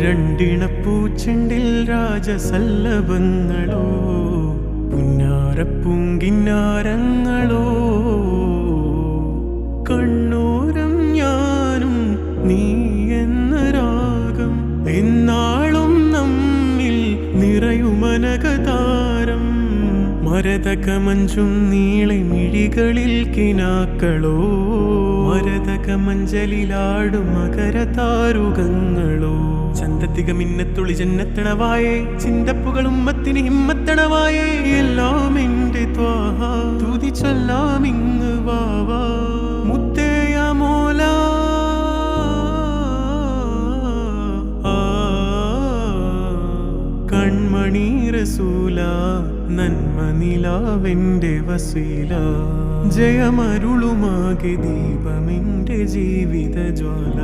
രണ്ടിണപ്പൂച്ചെണ്ടിൽ രാജസല്ലഭങ്ങളോ പുന്നാരപ്പൂങ്കിന്നാരങ്ങളോ കണ്ണൂരം ഞാനും നീ എന്ന രാഗം എന്നാളും നമ്മിൽ നിറയുമനകതാരം മരതകമഞ്ചും നീളെ മിഴികളിൽ കിനാക്കളോ മരതകമഞ്ചലിലാടും മകരതാരുകങ്ങളോ ചന്തത്തിക മിന്നത്തുളി ജന്നത്തണവായേ ചിന്തപ്പുകളും മത്തിന് ഹിമ്മത്തണവായേ എല്ലാം എന്റെ ത്വാഹ തുതി ചൊല്ലാമിങ് വാവാ മുത്തേയ മോല കൺമണി റസൂല നന്മ നിലാവെന്റെ വസീല ജയമരുളുമാകെ ദീപമെന്റെ ജീവിത ജ്വാല